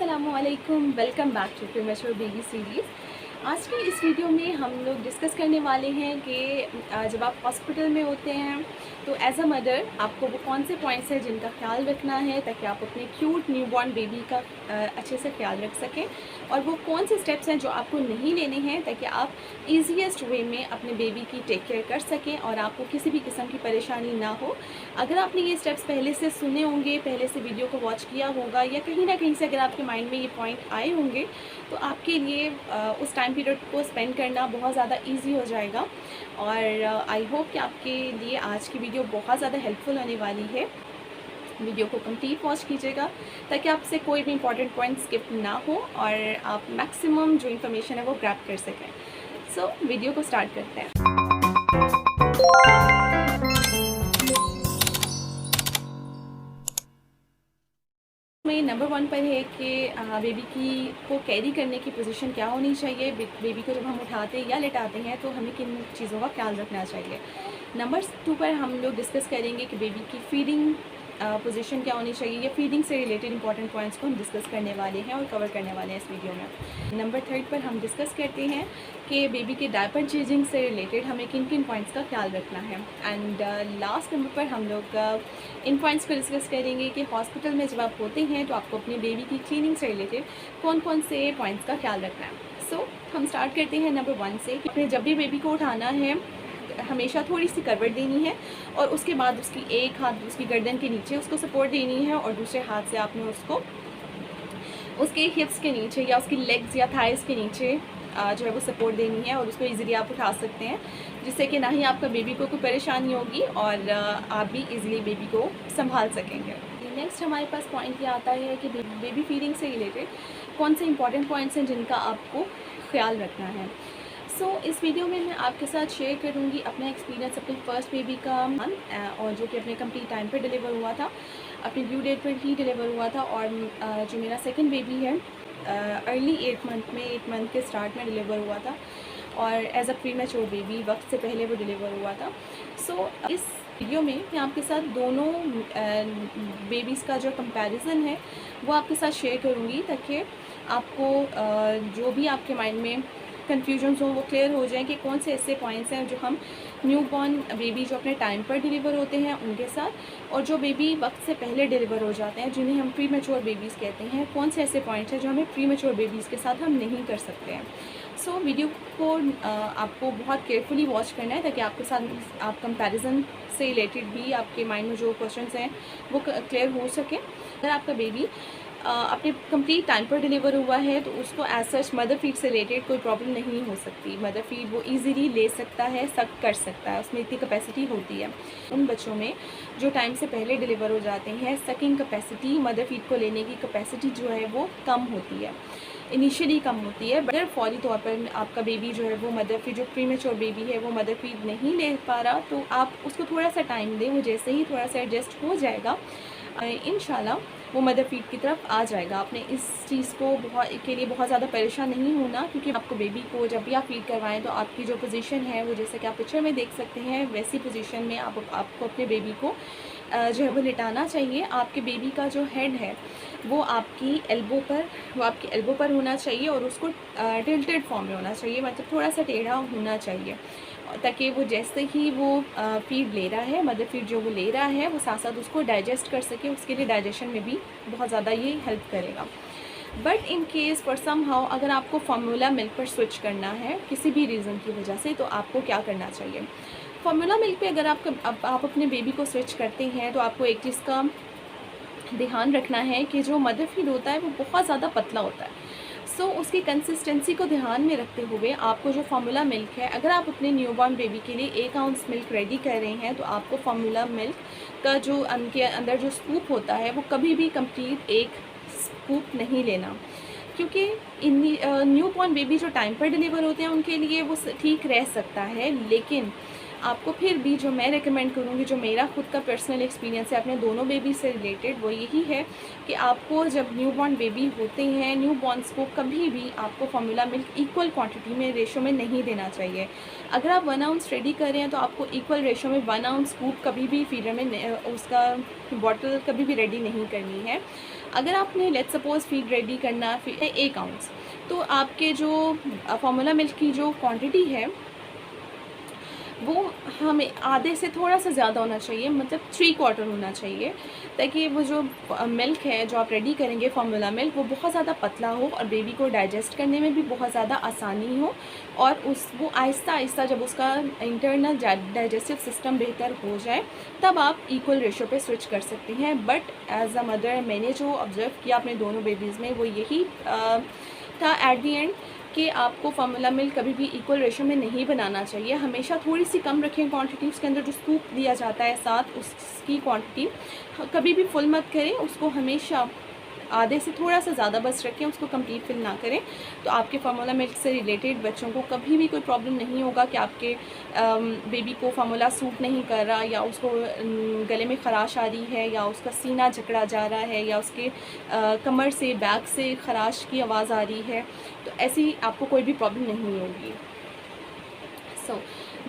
अस्सलामुअलैकुम, welcome back to premature baby series. आज की इस वीडियो में हम लोग डिस्कस करने वाले हैं कि जब आप हॉस्पिटल में होते हैं तो एज अ मदर आपको वो कौन से पॉइंट्स हैं जिनका ख्याल रखना है ताकि आप अपने क्यूट न्यूबॉर्न बेबी का अच्छे से ख्याल रख सकें, और वो कौन से स्टेप्स हैं जो आपको नहीं लेने हैं ताकि आप ईजीएस्ट वे में अपने बेबी की टेक केयर कर सकें और आपको किसी भी किस्म की परेशानी ना हो। अगर आपने ये स्टेप्स पहले से सुने होंगे, पहले से वीडियो को वॉच किया होगा, या कहीं ना कहीं से अगर आपके माइंड में ये पॉइंट आए होंगे तो आपके लिए उस टाइम पीरियड को स्पेंड करना बहुत ज़्यादा इजी हो जाएगा। और आई होप कि आपके लिए आज की वीडियो बहुत ज़्यादा हेल्पफुल होने वाली है। वीडियो को कंप्लीट वॉच कीजिएगा ताकि आपसे कोई भी इंपॉर्टेंट पॉइंट स्किप ना हो और आप मैक्सिमम जो इन्फॉर्मेशन है वो ग्रैब कर सकें। सो वीडियो को स्टार्ट करते हैं। में नंबर 1 पर है कि बेबी की को कैरी करने की पोजीशन क्या होनी चाहिए। बेबी को जब हम उठाते हैं या लेटाते हैं तो हमें किन चीज़ों का ख्याल रखना चाहिए। नंबर 2 पर हम लोग डिस्कस करेंगे कि बेबी की फीडिंग पोजीशन क्या होनी चाहिए, या फीडिंग से रिलेटेड इंपॉर्टेंट पॉइंट्स को हम डिस्कस करने वाले हैं और कवर करने वाले हैं इस वीडियो में। नंबर 3 पर हम डिस्कस करते हैं कि बेबी के डायपर चेंजिंग से रिलेटेड हमें किन किन पॉइंट्स का ख्याल रखना है। एंड लास्ट नंबर पर हम लोग इन पॉइंट्स को डिस्कस करेंगे कि हॉस्पिटल में जब आप होते हैं तो आपको अपने बेबी की क्लीनिंग से रिलेटेड कौन कौन से पॉइंट्स का ख्याल रखना है। सो हम स्टार्ट करते हैं नंबर 1 से कि जब भी बेबी को उठाना है हमेशा थोड़ी सी करवट देनी है और उसके बाद उसकी एक हाथ उसकी गर्दन के नीचे उसको सपोर्ट देनी है और दूसरे हाथ से आपने उसको उसके हिप्स के नीचे या उसकी लेग्स या थाइस के नीचे जो है वो सपोर्ट देनी है, और उसको इजीली आप उठा सकते हैं जिससे कि ना ही आपका बेबी को कोई परेशानी होगी और आप भी इजीली बेबी को संभाल सकेंगे। नेक्स्ट हमारे पास पॉइंट ये आता है कि बेबी फीडिंग से रिलेटेड कौन से इंपॉर्टेंट पॉइंट्स हैं जिनका आपको ख्याल रखना है। सो इस वीडियो में मैं आपके साथ शेयर करूंगी अपना एक्सपीरियंस अपने फर्स्ट बेबी का, और जो कि अपने कंप्लीट टाइम पे डिलीवर हुआ था, अपनी ड्यू डेट पर ही डिलीवर हुआ था, और जो मेरा सेकंड बेबी है अर्ली 8 मंथ के स्टार्ट में डिलीवर हुआ था और एज अ प्रीमैच्योर बेबी वक्त से पहले वो डिलीवर हुआ था। सो इस वीडियो में मैं आपके साथ दोनों बेबीज़ का जो कंपैरिजन है वो आपके साथ शेयर करूँगी ताकि आपको जो भी आपके माइंड में कन्फ्यूजन्स हो वो क्लियर हो जाएं कि कौन से ऐसे पॉइंट्स हैं जो हम न्यूबॉर्न बेबी जो अपने टाइम पर डिलीवर होते हैं उनके साथ, और जो बेबी वक्त से पहले डिलीवर हो जाते हैं जिन्हें हम प्रीमैच्योर बेबीज़ कहते हैं, कौन से ऐसे पॉइंट्स हैं जो हमें प्रीमैच्योर बेबीज़ के साथ हम नहीं कर सकते हैं। सो वीडियो को आपको बहुत केयरफुली वॉच करना है ताकि आपके साथ आप कंपैरिजन से रिलेटेड भी आपके माइंड में जो क्वेश्चंस हैं वो क्लियर हो सके। अगर आपका बेबी अपने कंप्लीट टाइम पर डिलीवर हुआ है तो उसको एज सच मदर फीड से रिलेटेड कोई प्रॉब्लम नहीं हो सकती। मदर फीड वो इजीली ले सकता है, सक कर सकता है, उसमें इतनी कैपेसिटी होती है। उन बच्चों में जो टाइम से पहले डिलीवर हो जाते हैं सकिंग कैपेसिटी, मदर फीड को लेने की कैपेसिटी जो है वो कम होती है, इनिशियली कम होती है। अगर फौरी तौर पर आपका बेबी जो है वो मदर फीड, जो प्रीमेच्योर बेबी है वो मदर फीड नहीं ले पा रहा तो आप उसको थोड़ा सा टाइम दें, वो जैसे ही थोड़ा सा एडजस्ट हो जाएगा इंशाल्लाह वो मदर फीड की तरफ आ जाएगा। आपने इस चीज़ को के लिए बहुत ज़्यादा परेशान नहीं होना, क्योंकि आपको बेबी को जब भी आप फीड करवाएं तो आपकी जो पोजीशन है वो जैसे कि आप पिक्चर में देख सकते हैं वैसी पोजीशन में आपको अपने बेबी को जो है वो लिटाना चाहिए। आपके बेबी का जो हेड है वो आपकी एल्बो पर होना चाहिए और उसको टिल्टेड फॉर्म में होना चाहिए, मतलब थोड़ा सा टेढ़ा होना चाहिए ताकि वो जैसे ही वो फीड ले रहा है, मदर फीड जो वो ले रहा है वो साथ साथ उसको डाइजेस्ट कर सके। उसके लिए डाइजेशन में भी बहुत ज़्यादा ये हेल्प करेगा। But in case for somehow अगर आपको फार्मूला मिल्क पर स्विच करना है किसी भी रीज़न की वजह से तो आपको क्या करना चाहिए। फार्मूला मिल्क पे अगर आप अपने बेबी को स्विच करते हैं तो आपको एक चीज़ का ध्यान रखना है कि जो मदर फीड होता है वो बहुत ज़्यादा पतला होता है। सो उसकी कंसिस्टेंसी को ध्यान में रखते हुए आपको जो फार्मूला मिल्क है, अगर आप अपने न्यूबॉर्न बेबी के लिए 1 आउंस मिल्क रेडी कर रहे हैं तो आपको फार्मूला मिल्क का जो उनके अंदर जो स्कूप होता है वो कभी भी कंप्लीट 1 स्कूप नहीं लेना, क्योंकि न्यूबॉर्न बेबी जो टाइम पर डिलीवर होते हैं उनके लिए वो ठीक रह सकता है, लेकिन आपको फिर भी जो मैं रेकमेंड करूँगी, जो मेरा खुद का पर्सनल एक्सपीरियंस है अपने दोनों बेबी से रिलेटेड, वो यही है कि आपको जब न्यूबॉर्न बेबी होते हैं न्यूबॉर्न्स को कभी भी आपको फार्मूला मिल्क इक्वल क्वांटिटी में रेशो में नहीं देना चाहिए। अगर आप 1 आउंस रेडी कर रहे हैं तो आपको इक्वल रेशो में 1 आउंस स्कूप कभी भी फीडर में उसका बॉटल कभी भी रेडी नहीं करनी है। अगर आपने लेट्स सपोज़ फीड रेडी करना फिर 1 आउंस, तो आपके जो फार्मूला मिल्क की जो क्वांटिटी है वो हमें आधे से थोड़ा सा ज़्यादा होना चाहिए, मतलब 3/4 होना चाहिए, ताकि वो जो मिल्क है जो आप रेडी करेंगे फार्मूला मिल्क, वो बहुत ज़्यादा पतला हो और बेबी को डाइजेस्ट करने में भी बहुत ज़्यादा आसानी हो, और वो आहिस्ता आहिस्ता जब उसका इंटरनल डाइजेस्टिव सिस्टम बेहतर हो जाए तब आप इक्वल रेशो पे स्विच कर सकते हैं। बट एज अ मदर मैंने जो ऑब्ज़र्व किया अपने दोनों बेबीज़ में वो यही था एट दी एंड कि आपको फार्मूला मिल्क कभी भी इक्वल रेशो में नहीं बनाना चाहिए। हमेशा थोड़ी सी कम रखें क्वांटिटी, उसके अंदर जो स्कूप दिया जाता है साथ उसकी क्वांटिटी कभी भी फुल मत करें, उसको हमेशा आधे से थोड़ा सा ज़्यादा बस रखें, उसको कंप्लीट फिल ना करें। तो आपके फार्मूला मिल्क से रिलेटेड बच्चों को कभी भी कोई प्रॉब्लम नहीं होगा कि आपके बेबी को फार्मूला सूट नहीं कर रहा, या उसको गले में ख़राश आ रही है, या उसका सीना जकड़ा जा रहा है, या उसके कमर से बैक से ख़राश की आवाज़ आ रही है। तो ऐसी आपको कोई भी प्रॉब्लम नहीं होगी।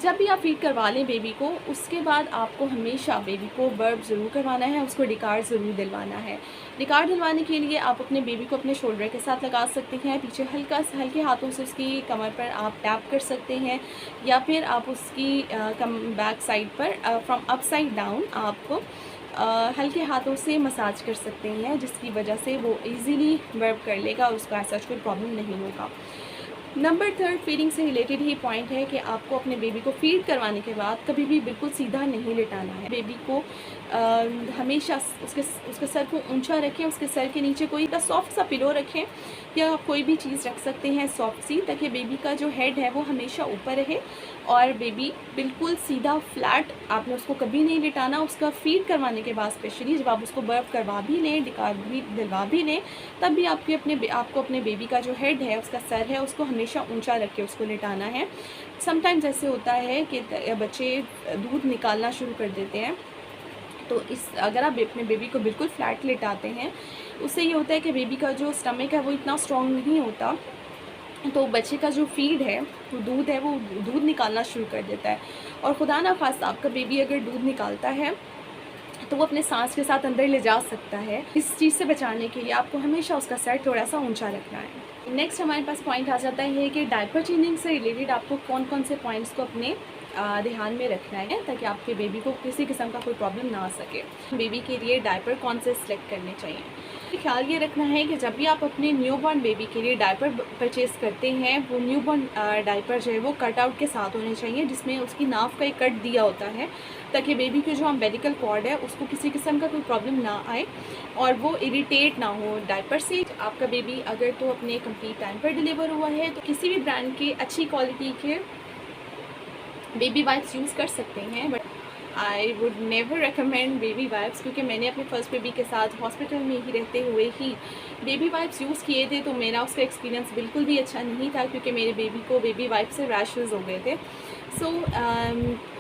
जब भी आप फीड करवा लें बेबी को, उसके बाद आपको हमेशा बेबी को बर्प ज़रूर करवाना है, उसको डिकार्ड ज़रूर दिलवाना है। डिकार्ड दिलवाने के लिए आप अपने बेबी को अपने शोल्डर के साथ लगा सकते हैं, पीछे हल्के हाथों से उसकी कमर पर आप टैप कर सकते हैं, या फिर आप उसकी बैक साइड पर फ्रॉम अपसाइड डाउन आप हल्के हाथों से मसाज कर सकते हैं, जिसकी वजह से वो इजीली बर्प कर लेगा और उसको ऐसा कोई प्रॉब्लम नहीं होगा। नंबर 3 फीडिंग से रिलेटेड ही पॉइंट है कि आपको अपने बेबी को फीड करवाने के बाद कभी भी बिल्कुल सीधा नहीं लेटाना है। बेबी को हमेशा उसके सर को ऊंचा रखें, उसके सर के नीचे कोई सॉफ्ट सा पिलो रखें, या कोई भी चीज़ रख सकते हैं सॉफ्ट सी, ताकि बेबी का जो हेड है वो हमेशा ऊपर रहे और बेबी बिल्कुल सीधा फ्लैट। आपने उसको कभी नहीं लिटाना। उसका फीड करवाने के बाद स्पेशली जब आप उसको बर्फ करवा भी लें, डिकार भी दिलवा भी लें, तब भी आपको अपने बेबी का जो हेड है, उसका सर है, उसको हमेशा ऊंचा रख के उसको लिटाना है। समटाइम्स ऐसे होता है कि बच्चे दूध निकालना शुरू कर देते हैं, तो अगर आप अपने बेबी को बिल्कुल फ्लैट लिटाते हैं, उससे ये होता है कि बेबी का जो स्टमक है वो इतना स्ट्रॉन्ग नहीं होता, तो बच्चे का जो फीड है, वो दूध निकालना शुरू कर देता है। और खुदा ना खास्ता आपका बेबी अगर दूध निकालता है तो वो अपने सांस के साथ अंदर ले जा सकता है। इस चीज़ से बचाने के लिए आपको हमेशा उसका सर थोड़ा सा ऊंचा रखना है। नेक्स्ट हमारे पास पॉइंट आ जाता है कि डायपर चेंजिंग से रिलेटेड आपको कौन कौन से पॉइंट्स को अपने ध्यान में रखना है, ताकि आपके बेबी को किसी किस्म का कोई प्रॉब्लम ना आ सके। बेबी के लिए डायपर कौन से सिलेक्ट करने चाहिए, ख्याल ये रखना है कि जब भी आप अपने न्यूबॉर्न बेबी के लिए डायपर परचेज़ करते हैं, वो न्यूबॉर्न डायपर जो है वो कट आउट के साथ होने चाहिए, जिसमें उसकी नाव का एक कट दिया होता है, ताकि बेबी के जो अम्बिलिकल कॉर्ड है उसको किसी किस्म का कोई प्रॉब्लम ना आए और वो इरिटेट ना हो डायपर से। आपका बेबी अगर तो अपने कंप्लीट टाइम पर डिलीवर हुआ है तो किसी भी ब्रांड के अच्छी क्वालिटी के बेबी वाइप्स यूज़ कर सकते हैं, but I would never recommend baby wipes, क्योंकि मैंने अपने फर्स्ट बेबी के साथ हॉस्पिटल में ही रहते हुए ही बेबी वाइप्स यूज़ किए थे, तो मेरा उसका एक्सपीरियंस बिल्कुल भी अच्छा नहीं था, क्योंकि मेरे बेबी को बेबी वाइप से रैशेज़ हो गए थे।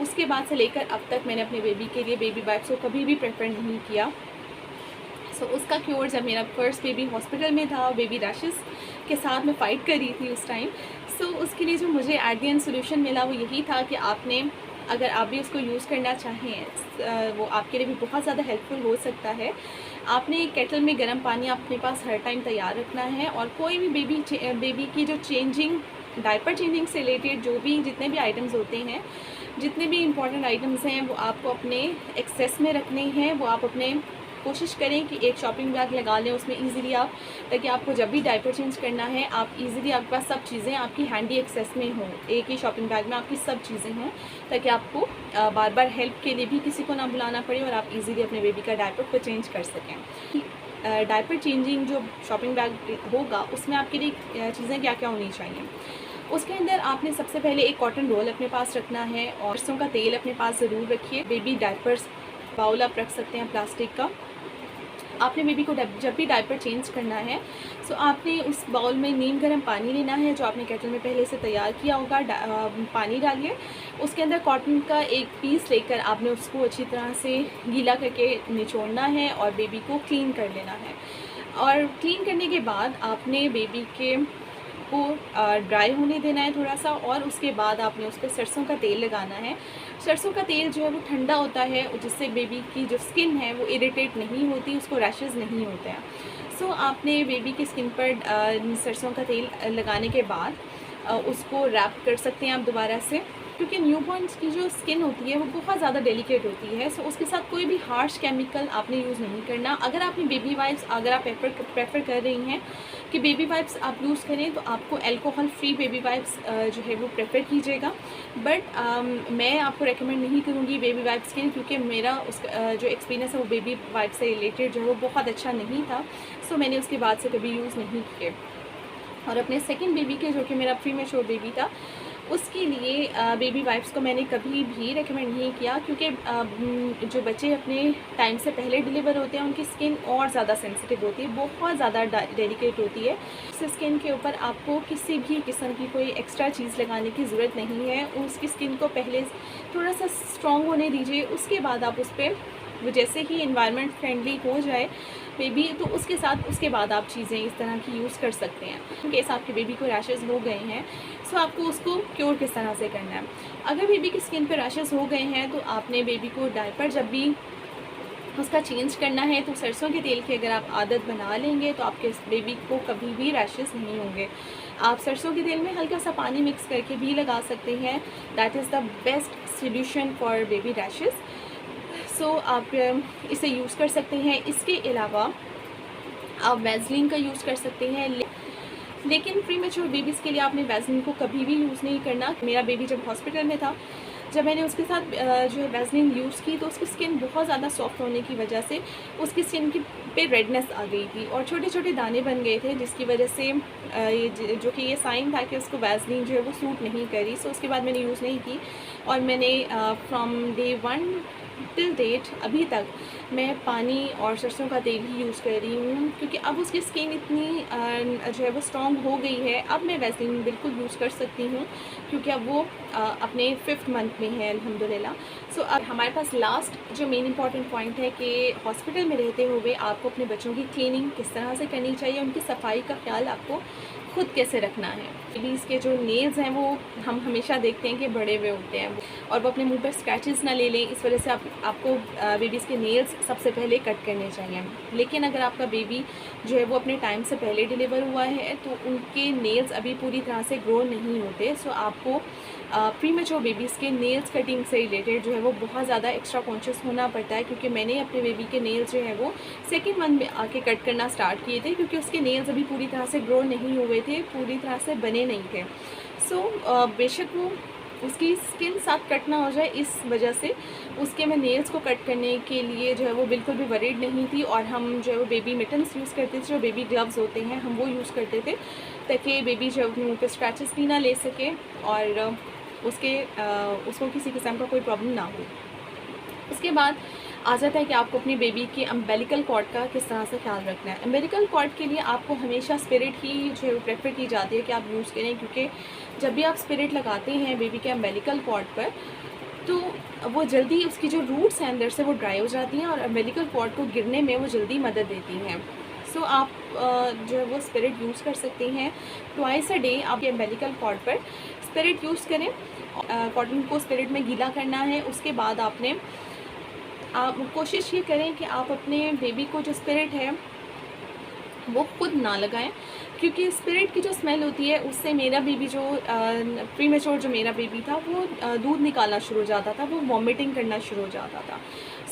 उसके बाद से लेकर अब तक मैंने अपने बेबी के लिए बेबी वाइप्स को कभी भी प्रेफर नहीं किया। उसका क्योर जब मेरा फर्स्ट बेबी हॉस्पिटल में था, बेबी रैशेस के साथ मैं फ़ाइट कर रही थी उस टाइम। उसके लिए जो मुझे एट द एंड सोल्यूशन मिला वो यही था कि आपने, अगर आप भी उसको यूज़ करना चाहें, वो आपके लिए भी बहुत ज़्यादा हेल्पफुल हो सकता है। आपने एक केटल में गर्म पानी अपने पास हर टाइम तैयार रखना है, और कोई भी बेबी की जो डायपर चेंजिंग से रिलेटेड जो भी जितने भी आइटम्स होते हैं, जितने भी इंपॉर्टेंट आइटम्स हैं, वो आपको अपने एक्सेस में रखने हैं। वो आप अपने कोशिश करें कि एक शॉपिंग बैग लगा लें उसमें ईज़िली आप, ताकि आपको जब भी डायपर चेंज करना है आप ईज़िली, आपके पास सब चीज़ें आपकी हैंडी एक्सेस में हों, एक ही शॉपिंग बैग में आपकी सब चीज़ें हों, ताकि आपको बार बार हेल्प के लिए भी किसी को ना बुलाना पड़े और आप ईज़िली अपने बेबी का डायपर को चेंज कर सकें। डायपर चेंजिंग जो शॉपिंग बैग होगा उसमें आपके लिए चीज़ें क्या क्या होनी चाहिए। उसके अंदर आपने सबसे पहले एक कॉटन रोल अपने पास रखना है, और सरसों का तेल अपने पास ज़रूर रखिए। बेबी डायपर्स बाउल आप रख सकते हैं प्लास्टिक का। आपने बेबी को जब भी डायपर चेंज करना है, आपने उस बाउल में नीम गर्म पानी लेना है, जो आपने केटल में पहले से तैयार किया होगा। पानी डालिए, उसके अंदर कॉटन का एक पीस लेकर आपने उसको अच्छी तरह से गीला करके निचोड़ना है और बेबी को क्लीन कर लेना है। और क्लीन करने के बाद आपने बेबी को ड्राई होने देना है थोड़ा सा, और उसके बाद आपने उस पर सरसों का तेल लगाना है। सरसों का तेल जो है वो ठंडा होता है, जिससे बेबी की जो स्किन है वो इरिटेट नहीं होती, उसको रैशेज़ नहीं होते हैं। सो आपने बेबी की स्किन पर सरसों का तेल लगाने के बाद उसको रैप कर सकते हैं आप दोबारा से, क्योंकि न्यूबॉर्न्स की जो स्किन होती है वो बहुत ज़्यादा डेलिकेट होती है। सो उसके साथ कोई भी हार्श केमिकल आपने यूज़ नहीं करना। अगर आपने बेबी वाइप्स, अगर आप प्रेफर कर रही हैं कि बेबी वाइप्स आप यूज़ करें, तो आपको अल्कोहल फ्री बेबी वाइप्स जो है वो प्रेफर कीजिएगा। बट मैं आपको रेकमेंड नहीं करूँगी बेबी वाइप्स के लिए, क्योंकि मेरा जो एक्सपीरियंस है वो बेबी वाइप्स से रिलेटेड जो है वो बहुत अच्छा नहीं था। सो मैंने उसके बाद से कभी यूज़ नहीं किए। और अपने सेकंड बेबी के, जो कि मेरा प्रीमेच्योर बेबी था, उसके लिए बेबी वाइप्स को मैंने कभी भी रेकमेंड नहीं किया, क्योंकि जो बच्चे अपने टाइम से पहले डिलीवर होते हैं उनकी स्किन और ज़्यादा सेंसिटिव होती है, बहुत ज़्यादा डेलिकेट होती है। इस स्किन के ऊपर आपको किसी भी किस्म की कोई एक्स्ट्रा चीज़ लगाने की ज़रूरत नहीं है। उसकी स्किन को पहले थोड़ा सा स्ट्रॉन्ग होने दीजिए, उसके बाद आप उस पर, वो जैसे ही इन्वायरमेंट फ्रेंडली हो जाए बेबी, तो उसके बाद आप चीज़ें इस तरह की यूज़ कर सकते हैं। इन केस आपके बेबी को रैशेज़ हो गए हैं, सो आपको उसको क्योर किस तरह से करना है। अगर बेबी की स्किन पर रैशेज़ हो गए हैं, तो आपने बेबी को डायपर जब भी उसका चेंज करना है, तो सरसों के तेल की अगर आप आदत बना लेंगे, तो आपके बेबी को कभी भी रैशेज़ नहीं होंगे। आप सरसों के तेल में हल्का सा पानी मिक्स करके भी लगा सकते हैं। That is the best solution for baby rashes. So आप इसे यूज़ कर सकते हैं। इसके अलावा आप वैसलीन का यूज़ कर सकते हैं, लेकिन प्रीमेच्योर बेबीज़ के लिए आपने वैसलीन को कभी भी यूज़ नहीं करना। मेरा बेबी जब हॉस्पिटल में था, जब मैंने उसके साथ जो है वैसलीन यूज़ की, तो उसकी स्किन बहुत ज़्यादा सॉफ्ट होने की वजह से उसकी स्किन की पे रेडनेस आ गई थी और छोटे छोटे दाने बन गए थे, जिसकी वजह से जो कि ये साइन था कि उसको वैसलीन जो है वो सूट नहीं करी। सो उसके बाद मैंने यूज़ नहीं की, और मैंने फ्रॉम डे 1 टिल डेट अभी तक मैं पानी और सरसों का तेल ही यूज़ कर रही हूँ, क्योंकि अब उसकी स्किन इतनी जो है वो स्ट्रॉन्ग हो गई है। अब मैं वैसलीन बिल्कुल यूज़ कर सकती हूँ, क्योंकि अब वो अपने 5th मंथ में है अल्हम्दुलिल्लाह। सो अब हमारे पास लास्ट जो मेन इंपॉर्टेंट पॉइंट है कि हॉस्पिटल में रहते हुए आपको अपने बच्चों की क्लीनिंग किस तरह से करनी चाहिए, उनकी सफाई का ख्याल आपको खुद कैसे रखना है। बेबीज़ के जो नेल्स हैं वो हम हमेशा देखते हैं कि बड़े हुए होते हैं, और वो अपने मुंह पर स्क्रैचेस ना ले लें, इस वजह से आपको बेबीज़ के नेल्स सबसे पहले कट करने चाहिए। लेकिन अगर आपका बेबी जो है वो अपने टाइम से पहले डिलीवर हुआ है, तो उनके नेल्स अभी पूरी तरह से ग्रो नहीं होते। सो आपको प्रीमेच्योर बेबीज़ के नेल्स कटिंग से रिलेटेड जो है वो बहुत ज़्यादा एक्स्ट्रा कॉन्शियस होना पड़ता है, क्योंकि मैंने अपने बेबी के नेल्स जो है वो 2nd मंथ में आके कट करना स्टार्ट किए थे, क्योंकि उसके नेल्स अभी पूरी तरह से ग्रो नहीं हुए थे, पूरी तरह से बने नहीं थे। सो बेशक वो उसकी स्किन साथ कट ना हो जाए, इस वजह से उसके मैं नेल्स को कट करने के लिए जो है वो बिल्कुल भी वरीड नहीं थी, और हम जो है वो बेबी मिटन्स यूज़ करते थे, जो बेबी ग्लव्स होते हैं हम वो यूज़ करते थे, ताकि बेबी जो अपने मुँह पे स्क्रैचेस भी ना ले सके और उसको किसी किस्म का कोई प्रॉब्लम ना हो। उसके बाद आ जाता है कि आपको अपनी बेबी के अम्बिलिकल कॉर्ड का किस तरह से ख्याल रखना है। अम्बिलिकल कॉर्ड के लिए आपको हमेशा स्पिरिट ही जो है वो प्रेफर की जाती है कि आप यूज़ करें, क्योंकि जब भी आप स्पिरिट लगाते हैं बेबी के अम्बिलिकल कॉर्ड पर, तो वो जल्दी उसकी जो रूट्स हैं अंदर से वो ड्राई हो जाती हैं, और अम्बिलिकल कॉर्ड को गिरने में वो जल्दी मदद देती हैं। सो आप जो है वो स्पिरिट यूज़ कर सकते हैं। ट्वाइस अ डे आप ये अम्बिलिकल कॉर्ड पर स्पिरिट यूज़ करें। कॉटन को स्पिरिट में गीला करना है। उसके बाद आपने आप कोशिश ये करें कि आप अपने बेबी को जो स्पिरिट है वो खुद ना लगाएं, क्योंकि स्पिरिट की जो स्मेल होती है उससे मेरा बेबी जो प्रीमेच्योर जो मेरा बेबी था वो दूध निकालना शुरू हो जाता था, वो वॉमिटिंग करना शुरू हो जाता था।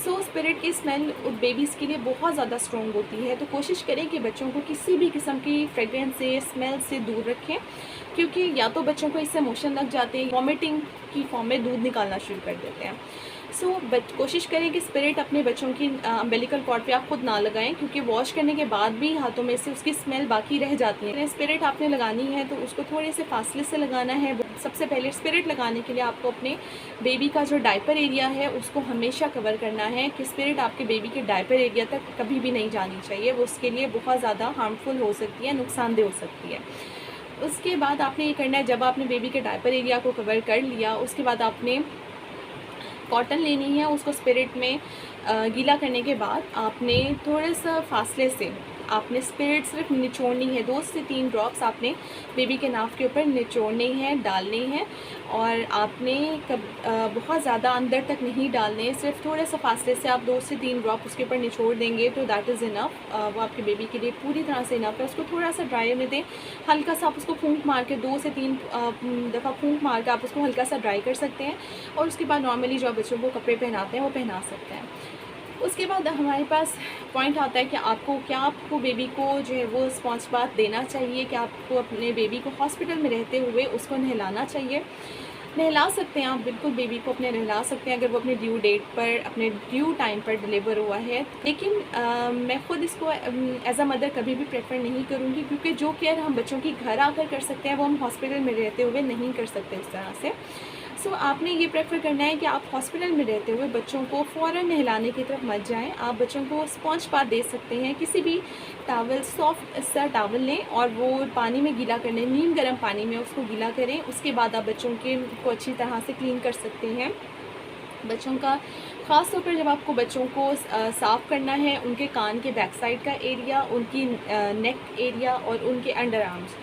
सो स्पिरिट की स्मेल बेबीज़ के लिए बहुत ज़्यादा स्ट्रॉन्ग होती है, तो कोशिश करें कि बच्चों को किसी भी किस्म की फ्रेगरेंस से, स्मेल से दूर रखें, क्योंकि या तो बच्चों को इससे मोशन लग जाते हैं, वॉमिटिंग की फॉर्म में दूध निकालना शुरू कर देते हैं। सो कोशिश करें कि स्पिरिट अपने बच्चों की अम्बिलिकल कॉर्ड पे आप खुद ना लगाएं, क्योंकि वॉश करने के बाद भी हाथों में से उसकी स्मेल बाकी रह जाती है। स्पिरिट आपने लगानी है तो उसको थोड़े से फासले से लगाना है। सबसे पहले स्पिरिट लगाने के लिए आपको अपने बेबी का जो डायपर एरिया है उसको हमेशा कवर करना है, कि स्पिरिट आपके बेबी के डायपर एरिया तक कभी भी नहीं जानी चाहिए, वो उसके लिए बहुत ज़्यादा हार्मफुल हो सकती है, नुकसानदेह हो सकती है। उसके बाद आपने ये करना है, जब आपने बेबी के डायपर एरिया को कवर कर लिया, उसके बाद आपने कॉटन लेनी है, उसको स्पिरिट में गीला करने के बाद आपने थोड़ा सा फासले से आपने स्पिरिट सिर्फ निचोड़नी है, 2 से 3 ड्रॉप्स आपने बेबी के नाक के ऊपर निचोड़ने हैं, डालने हैं। और आपने बहुत ज़्यादा अंदर तक नहीं डालने, सिर्फ थोड़े से फासले से आप 2 से 3 ड्रॉप उसके ऊपर निचोड़ देंगे तो दैट इज़ इनफ। वो आपके बेबी के लिए पूरी तरह से इनफ है। उसको थोड़ा सा ड्राई होने दें, हल्का सा आप उसको फूंक मार के 2 से 3 दफ़ा फूंक मार के आप उसको हल्का सा ड्राई कर सकते हैं। और उसके बाद नॉर्मली जो बच्चों को कपड़े पहनाते हैं वो पहना सकते हैं। उसके बाद हमारे पास पॉइंट आता है कि आपको बेबी को जो है वो स्पॉन्ज बाथ देना चाहिए, कि आपको अपने बेबी को हॉस्पिटल में रहते हुए उसको नहलाना चाहिए। नहला सकते हैं आप, बिल्कुल बेबी को अपने नहला सकते हैं अगर वो अपने ड्यू डेट पर, अपने ड्यू टाइम पर डिलीवर हुआ है। लेकिन मैं ख़ुद इसको एज अ मदर कभी भी प्रेफर नहीं करूँगी, क्योंकि जो केयर हम बच्चों की घर आकर कर सकते हैं वो हम हॉस्पिटल में रहते हुए नहीं कर सकते उस तरह से। सो आपने ये प्रेफर करना है कि आप हॉस्पिटल में रहते हुए बच्चों को फ़ौरन नहलाने की तरफ मत जाएं। आप बच्चों को स्पॉन्ज बाथ दे सकते हैं, किसी भी टॉवल, सॉफ्ट सा टॉवल लें और वो पानी में गीला कर लें, नीम गर्म पानी में उसको गीला करें। उसके बाद आप बच्चों को अच्छी तरह से क्लीन कर सकते हैं। बच्चों का ख़ास तौर पर जब आपको बच्चों को साफ़ करना है, उनके कान के बैक साइड का एरिया, उनकी नेक एरिया और उनके अंडर आर्म्स,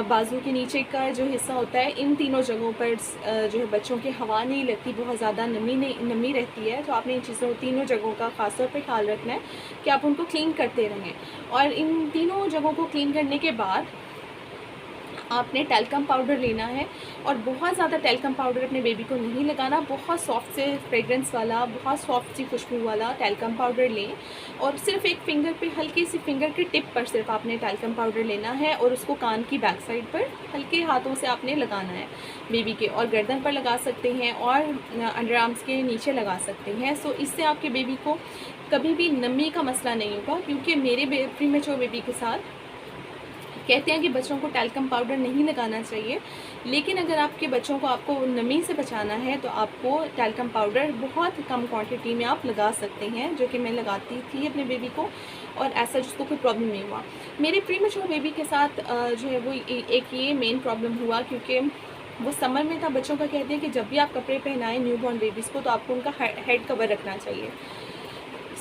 बाजू के नीचे का जो हिस्सा होता है, इन तीनों जगहों पर जो है बच्चों की हवा नहीं लगती, बहुत ज़्यादा नमी रहती है। तो आपने इन चीज़ों, तीनों जगहों का ख़ास तौर पे ख्याल रखना है कि आप उनको क्लीन करते रहें। और इन तीनों जगहों को क्लीन करने के बाद आपने टैल्कम पाउडर लेना है, और बहुत ज़्यादा टैल्कम पाउडर अपने बेबी को नहीं लगाना। बहुत सॉफ्ट से फ्रेगरेंस वाला, बहुत सॉफ्ट सी खुशबू वाला टैल्कम पाउडर लें, और सिर्फ एक फिंगर पे, हल्की सी फिंगर के टिप पर सिर्फ आपने टैल्कम पाउडर लेना है और उसको कान की बैक साइड पर हल्के हाथों से आपने लगाना है बेबी के, और गर्दन पर लगा सकते हैं और अंडर आर्म्स के नीचे लगा सकते हैं। सो इससे आपके बेबी को कभी भी नमी का मसला नहीं होगा, क्योंकि मेरे प्रीमेच्योर बेबी के साथ कहते हैं कि बच्चों को टैल्कम पाउडर नहीं लगाना चाहिए, लेकिन अगर आपके बच्चों को, आपको नमी से बचाना है तो आपको टैल्कम पाउडर बहुत कम क्वांटिटी में आप लगा सकते हैं, जो कि मैं लगाती थी अपने बेबी को, और ऐसा जिसको कोई प्रॉब्लम नहीं हुआ। मेरे प्रीमेच्योर बेबी के साथ जो है वो एक ये मेन प्रॉब्लम हुआ, क्योंकि वो समर में था। बच्चों का कहते हैं कि जब भी आप कपड़े पहनाएं न्यूबॉर्न बेबीज़ को तो आपको उनका हेड कवर रखना चाहिए।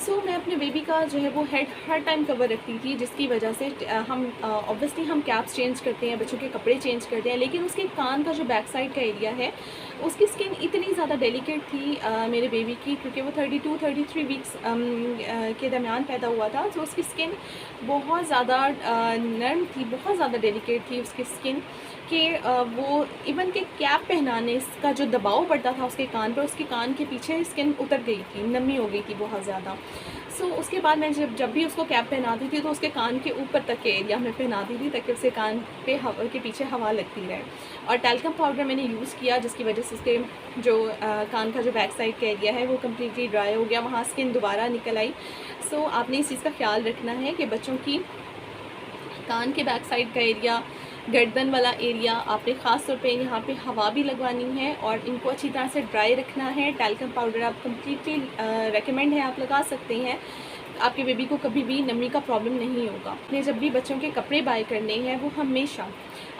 सो मैं अपने बेबी का जो है वो हेड हर टाइम कवर रखती थी, जिसकी वजह से हम ऑब्वियसली हम कैप्स चेंज करते हैं, बच्चों के कपड़े चेंज करते हैं, लेकिन उसके कान का जो बैक साइड का एरिया है, उसकी स्किन इतनी ज़्यादा डेलिकेट थी मेरे बेबी की, क्योंकि वो 32-33 वीक्स के दरमियान पैदा हुआ था। तो उसकी स्किन बहुत ज़्यादा नर्म थी, बहुत ज़्यादा डेलिकेट थी उसकी स्किन, कि वो इवन के कैप पहनाने का जो दबाव पड़ता था उसके कान पर, उसके कान के पीछे स्किन उतर गई थी, नमी हो गई थी बहुत ज़्यादा। सो उसके बाद मैं जब भी उसको कैप पहनाती थी तो उसके कान के ऊपर तक के एरिया में पहनाती थी, ताकि उसके कान पे हवा के पीछे हवा लगती रहे। और टैल्कम पाउडर मैंने यूज़ किया, जिसकी वजह से उसके जो कान का जो बैक साइड का एरिया है वो कम्प्लीटली ड्राई हो गया, वहाँ स्किन दोबारा निकल आई। सो आपने इस चीज़ का ख्याल रखना है कि बच्चों की कान के बैक साइड का एरिया, गर्दन वाला एरिया आपने ख़ास तौर पे यहाँ पे हवा भी लगवानी है और इनको अच्छी तरह से ड्राई रखना है। टैल्कम पाउडर आप कम्प्लीटली रेकमेंड है, आप लगा सकते हैं। आपके बेबी को कभी भी नमी का प्रॉब्लम नहीं होगा। आपने जब भी बच्चों के कपड़े बाय करने हैं वो हमेशा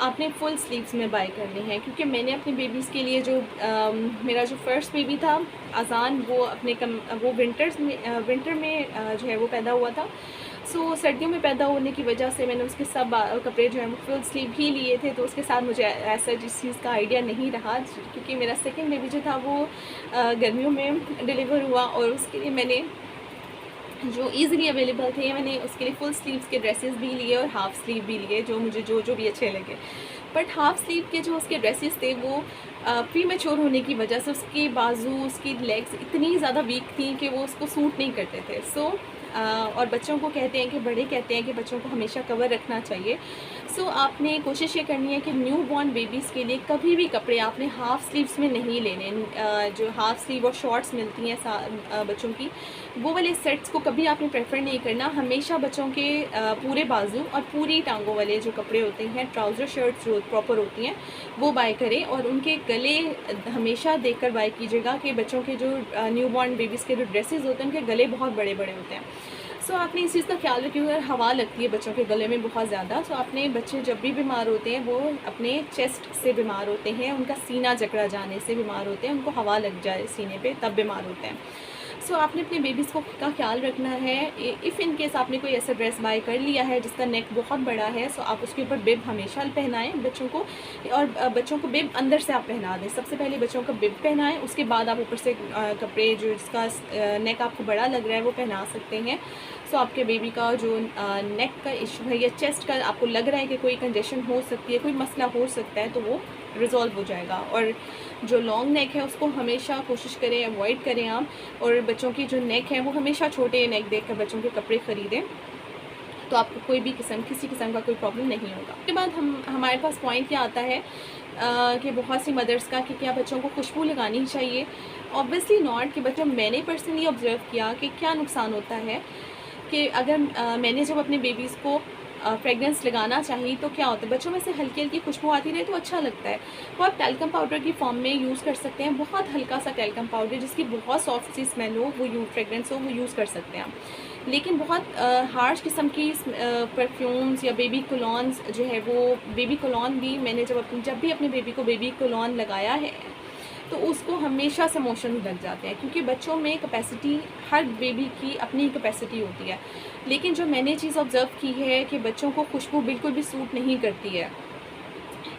आपने फुल स्लीव्स में बाय करने हैं, क्योंकि मैंने अपने बेबीज़ के लिए जो मेरा जो फर्स्ट बेबी था अजान, वो वो विंटर में जो है वो पैदा हुआ था। सो सर्दियों में पैदा होने की वजह से मैंने उसके सब कपड़े जो हैं वो फुल स्लीव ही लिए थे, तो उसके साथ मुझे ऐसा जिस चीज़ का आइडिया नहीं रहा, क्योंकि मेरा सेकंड बेबी जो था वो गर्मियों में डिलीवर हुआ, और उसके लिए मैंने जो ईज़िली अवेलेबल थे मैंने उसके लिए फुल स्लीव्स के ड्रेसेस भी लिए और हाफ़ स्लीव भी लिए, जो मुझे जो भी अच्छे लगे। बट हाफ़ स्लीव के जो उसके ड्रेसेस थे वो प्री मैच्योर होने की वजह से उसके बाजू, उसकी लेग्स इतनी ज़्यादा वीक थी कि वो उसको सूट नहीं करते थे। सो और बच्चों को कहते हैं कि बड़े कहते हैं कि बच्चों को हमेशा कवर रखना चाहिए। सो आपने कोशिश ये करनी है कि न्यू बॉर्न बेबीज़ के लिए कभी भी कपड़े आपने हाफ़ स्लीव्स में नहीं लेने। जो हाफ़ स्लीव और शॉर्ट्स मिलती हैं बच्चों की, वो वाले सेट्स को कभी आपने प्रेफर नहीं करना। हमेशा बच्चों के पूरे बाजू और पूरी टांगों वाले जो कपड़े होते हैं, ट्राउज़र शर्ट्स जो प्रॉपर होती हैं, वो बाय करें, और उनके गले हमेशा देखकर बाय कीजिएगा कि बच्चों के जो न्यू बॉर्न बेबीज़ के जो ड्रेसेस होते हैं उनके गले बहुत बड़े बड़े होते हैं। सो आपने इस चीज़ का ख्याल रखिए, अगर हवा लगती है बच्चों के गले में बहुत ज़्यादा, तो अपने बच्चे जब भी बीमार होते हैं वो अपने चेस्ट से बीमार होते हैं, उनका सीना जकड़ा जाने से बीमार होते हैं, उनको हवा लग जाए सीने पे तब बीमार होते हैं। सो आपने अपने बेबीज़ को का ख्याल रखना है। इफ़ इन केस आपने कोई ऐसा ड्रेस बाय कर लिया है जिसका नेक बहुत बड़ा है, सो आप उसके ऊपर बिब हमेशा पहनाएं बच्चों को, और बच्चों को बिब अंदर से आप पहना दें। सबसे पहले बच्चों को बिब पहनाएं, उसके बाद आप ऊपर से कपड़े जो जिसका नेक आपको बड़ा लग रहा है वो पहना सकते हैं। सो आपके बेबी का जो नेक का इशू है या चेस्ट का आपको लग रहा है कि कोई कंजेशन हो सकती है, कोई मसला हो सकता है, तो वो रिज़ॉल्व हो जाएगा। और जो लॉन्ग नेक है उसको हमेशा कोशिश करें अवॉइड करें आप, और बच्चों की जो नेक है वो हमेशा छोटे नेक देखकर बच्चों के कपड़े ख़रीदें, तो आपको कोई भी किसी किस्म का कोई प्रॉब्लम नहीं होगा। उसके बाद हमारे पास पॉइंट क्या आता है कि बहुत सी मदर्स का कि क्या बच्चों को खुशबू लगानी चाहिए। Obviously not. कि बच्चों, मैंने पर्सनली ऑब्ज़र्व किया कि क्या नुकसान होता है कि अगर मैंने जब अपने बेबीज़ को फ्रेगरेंस लगाना चाहिए तो क्या होता है, बच्चों में से हल्की हल्की खुशबू आती रहे तो अच्छा लगता है। वो आप टैल्कम पाउडर की फॉर्म में यूज़ कर सकते हैं, बहुत हल्का सा टैल्कम पाउडर जिसकी बहुत सॉफ्ट सी स्मेल हो, वो फ्रेगरेंस हो, वो यूज़ कर सकते हैं आप। लेकिन बहुत हार्श किस्म की परफ्यूम्स या बेबी कोलॉन्स जो है, वो बेबी कोलॉन भी मैंने जब भी अपने बेबी को बेबी कोलॉन लगाया है तो उसको हमेशा से मोशन लग जाते हैं, क्योंकि बच्चों में कैपेसिटी, हर बेबी की अपनी कैपेसिटी होती है। लेकिन जो मैंने चीज़ ऑब्ज़र्व की है कि बच्चों को खुशबू बिल्कुल भी सूट नहीं करती है।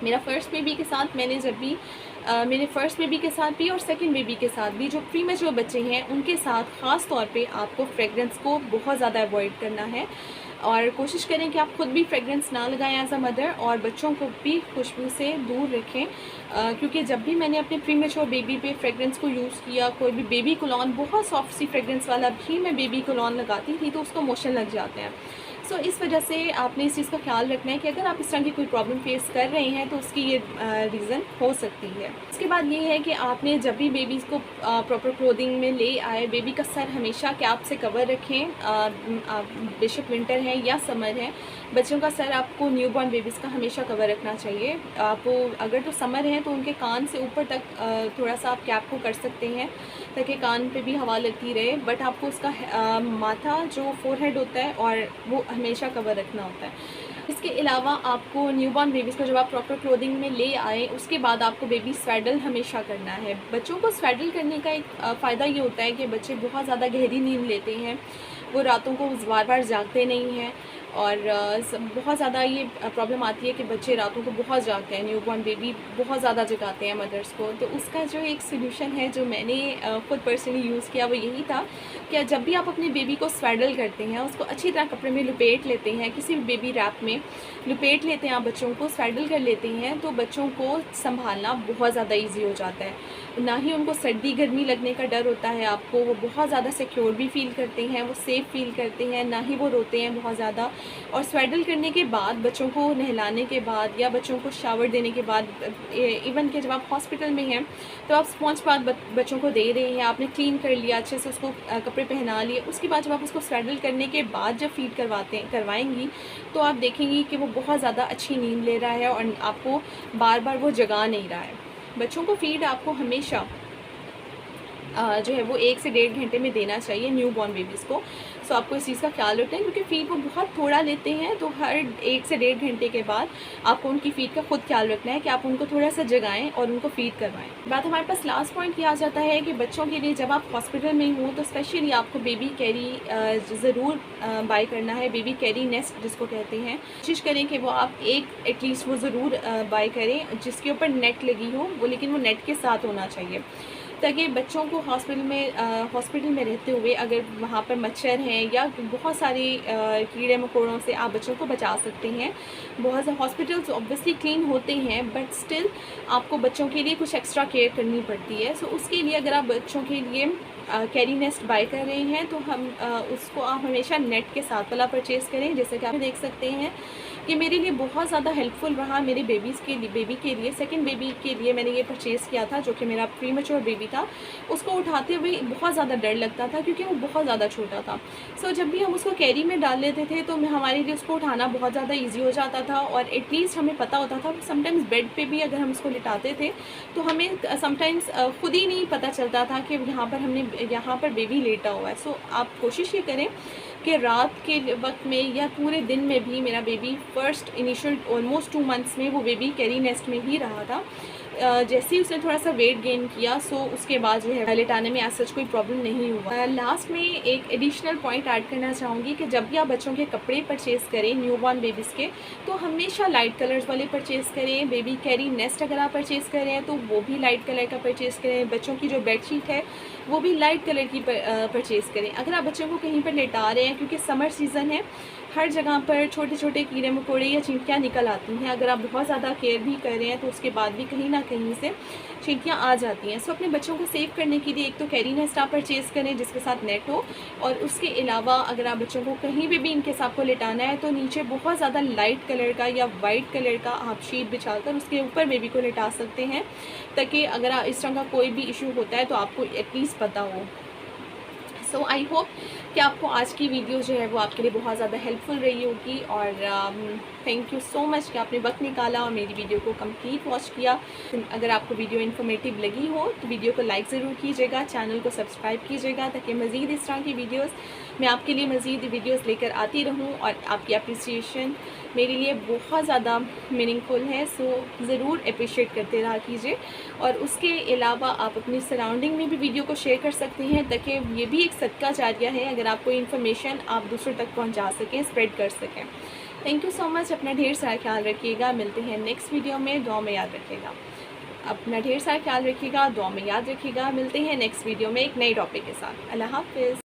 मेरा फ़र्स्ट बेबी के साथ मैंने जब भी मेरे फ़र्स्ट बेबी के साथ भी और सेकंड बेबी के साथ भी, जो प्रीमेच्योर बच्चे हैं उनके साथ ख़ास तौर पे आपको फ्रेगरेंस को बहुत ज़्यादा अवॉइड करना है, और कोशिश करें कि आप ख़ुद भी फ्रेगरेंस ना लगाएं एज अ मदर, और बच्चों को भी खुशबू से दूर रखें। क्योंकि जब भी मैंने अपने प्रीमेच्योर बेबी पे फ्रेगरेंस को यूज़ किया, कोई भी बेबी कोलॉन बहुत सॉफ्ट सी फ्रेगरेंस वाला भी मैं बेबी कोलॉन लगाती थी तो उसको मोशन लग जाते हैं। सो इस वजह से आपने इस चीज़ का ख्याल रखना है कि अगर आप इस तरह की कोई प्रॉब्लम फेस कर रहे हैं तो उसकी ये रीज़न हो सकती है। उसके बाद ये है कि आपने जब भी बेबीज़ को प्रॉपर क्लोथिंग में ले आए, बेबी का सर हमेशा कैप से कवर रखें, बेशक विंटर है या समर है, बच्चों का सर आपको न्यूबॉर्न बेबीज़ का हमेशा कवर रखना चाहिए। आपको अगर तो समर है तो उनके कान से ऊपर तक थोड़ा सा आप कैप को कर सकते हैं ताकि कान पे भी हवा लगती रहे, बट आपको उसका माथा जो फोरहेड होता है और वो हमेशा कवर रखना होता है। इसके अलावा आपको न्यूबॉर्न बेबीज़ को जब आप प्रॉपर क्लोथिंग में ले आए उसके बाद आपको बेबी स्वेडल हमेशा करना है। बच्चों को स्वेडल करने का एक फ़ायदा ये होता है कि बच्चे बहुत ज़्यादा गहरी नींद लेते हैं, वो रातों को बार बार जागते नहीं हैं, और बहुत ज़्यादा ये प्रॉब्लम आती है कि बच्चे रातों को बहुत जागते हैं, न्यूबॉर्न बेबी बहुत ज़्यादा जगाते हैं मदर्स को। तो उसका जो एक सलूशन है जो मैंने ख़ुद पर्सनली यूज़ किया वो यही था कि जब भी आप अपने बेबी को स्वेडल करते हैं, उसको अच्छी तरह कपड़े में लपेट लेते हैं, किसी भी बेबी रैप में लपेट लेते हैं, आप बच्चों को स्वेडल कर लेते हैं, तो बच्चों को संभालना बहुत ज़्यादा ईजी हो जाता है। ना ही उनको सर्दी गर्मी लगने का डर होता है आपको, वो बहुत ज़्यादा सिक्योर भी फ़ील करते हैं, वो सेफ़ फ़ील करते हैं, ना ही वो रोते हैं बहुत ज़्यादा। और स्वेडल करने के बाद, बच्चों को नहलाने के बाद या बच्चों को शावर देने के बाद, इवन कि जब आप हॉस्पिटल में हैं तो आप स्पॉन्ज बाथ बच्चों को दे रहे हैं, आपने क्लीन कर लिया अच्छे से, उसको कपड़े पहना लिए, उसके बाद जब आप उसको स्वेडल करने के बाद जब फीड करवाएंगी तो आप देखेंगी कि वो बहुत ज़्यादा अच्छी नींद ले रहा है और आपको बार बार वो जगा नहीं रहा है। बच्चों को फीड आपको हमेशा जो है वो 1 से 1.5 घंटे में देना चाहिए न्यूबॉर्न बेबीज़ को। सो आपको इस चीज़ का ख्याल रखना है, क्योंकि फ़ीड वो बहुत थोड़ा लेते हैं, तो हर 1 से 1.5 घंटे के बाद आपको उनकी फ़ीड का खुद ख्याल रखना है कि आप उनको थोड़ा सा जगाएं और उनको फ़ीड करवाएं। बात हमारे पास लास्ट पॉइंट किया जाता है कि बच्चों के लिए जब आप हॉस्पिटल में हो तो स्पेशली आपको बेबी कैरी ज़रूर बाय करना है, बेबी कैरी नेस्ट जिसको कहते हैं। कोशिश करें कि वो आप एक एटलीस्ट वो ज़रूर बाय करें जिसके ऊपर नेट लगी हो, वो लेकिन वो नेट के साथ होना चाहिए, ताकि बच्चों को हॉस्पिटल में रहते हुए अगर वहाँ पर मच्छर हैं या बहुत सारे कीड़े मकोड़ों से आप बच्चों को बचा सकते हैं। बहुत से हॉस्पिटल्स ऑब्वियसली क्लीन होते हैं, बट स्टिल आपको बच्चों के लिए कुछ एक्स्ट्रा केयर करनी पड़ती है। सो उसके लिए अगर आप बच्चों के लिए कैरी नेस्ट बाय कर रहे हैं तो उसको आप हमेशा नेट के साथ वाला परचेज़ करें। जैसे कि आप देख सकते हैं कि मेरे लिए बहुत ज़्यादा हेल्पफुल रहा, मेरे बेबी के लिए सेकंड बेबी के लिए मैंने ये परचेज़ किया था, जो कि मेरा प्रीमेच्योर बेबी था। उसको उठाते हुए बहुत ज़्यादा डर लगता था क्योंकि वो बहुत ज़्यादा छोटा था। सो जब भी हम उसको कैरी में डाल लेते थे तो हमारे लिए उसको उठाना बहुत ज़्यादा ईजी हो जाता था, और एटलीस्ट हमें पता होता था। समटाइम्स बेड पे भी अगर हम उसको लिटाते थे तो हमें समटाइम्स ख़ुद ही नहीं पता चलता था कि यहाँ पर बेबी लेटा हुआ है। सो आप कोशिश ये करें कि रात के वक्त में या पूरे दिन में भी, मेरा baby first initial almost 2 months में वो बेबी कैरी नेस्ट में ही रहा था। जैसे ही उसने थोड़ा सा वेट गेन किया सो उसके बाद जो है लेटाने में आज सच कोई प्रॉब्लम नहीं हुआ। लास्ट में एक एडिशनल पॉइंट ऐड करना चाहूँगी कि जब भी आप बच्चों के कपड़े परचेज़ करें न्यूबॉर्न बेबीज़ के, तो हमेशा लाइट कलर्स वाले परचेज़ करें। बेबी कैरी नेस्ट अगर आप परचेज़ करें तो वो भी लाइट कलर का परचेज़ करें। बच्चों की जो बेडशीट है वो भी लाइट कलर की परचेज़ करें। अगर आप बच्चों को कहीं पर लेटा रहे हैं, क्योंकि समर सीज़न है, हर जगह पर छोटे छोटे कीड़े मकोड़े या चींटियाँ निकल आती हैं। अगर आप बहुत ज़्यादा केयर भी कर रहे हैं तो उसके बाद भी कहीं ना कहीं से चींटियाँ आ जाती हैं। सो अपने बच्चों को सेव करने के लिए एक तो कैरी नेस्ट आप परचेज़ करें जिसके साथ नेट हो, और उसके अलावा अगर आप बच्चों को कहीं भी इनकेस आपको लेटाना है तो नीचे बहुत ज़्यादा लाइट कलर का या वाइट कलर का आप शीट बिछाकर उसके ऊपर बेबी को लेटा सकते हैं, ताकि अगर इस तरह का कोई भी इशू होता है तो आपको एटलीस्ट पता हो। सो आई होप कि आपको आज की वीडियो जो है वो आपके लिए बहुत ज़्यादा हेल्पफुल रही होगी, और थैंक यू सो मच कि आपने वक्त निकाला और मेरी वीडियो को कंप्लीट वॉच किया। अगर आपको वीडियो इन्फॉर्मेटिव लगी हो तो वीडियो को लाइक ज़रूर कीजिएगा, चैनल को सब्सक्राइब कीजिएगा, ताकि मज़ीद इस तरह की वीडियोस मैं आपके लिए मज़ीद वीडियोस लेकर आती रहूं। और आपकी अप्रिसिएशन मेरे लिए बहुत ज़्यादा मीनिंगफुल है, सो ज़रूर अप्रिशिएट करते रहा कीजिए। और उसके अलावा आप अपनी सराउंडिंग में भी वीडियो को शेयर कर सकते हैं, ताकि ये भी एक सदका जारिया है, अगर आप कोई इन्फॉर्मेशन आप दूसरों तक पहुंचा सकें, स्प्रेड कर सकें। Thank you so much. अपना ढेर सारा ख्याल रखिएगा। मिलते हैं नेक्स्ट वीडियो में। दुआ में याद रखिएगा। अपना ढेर सारा ख्याल रखिएगा, दुआ में याद रखिएगा। मिलते हैं नेक्स्ट वीडियो में एक नए टॉपिक के साथ। अल्लाह हाफ़िज़।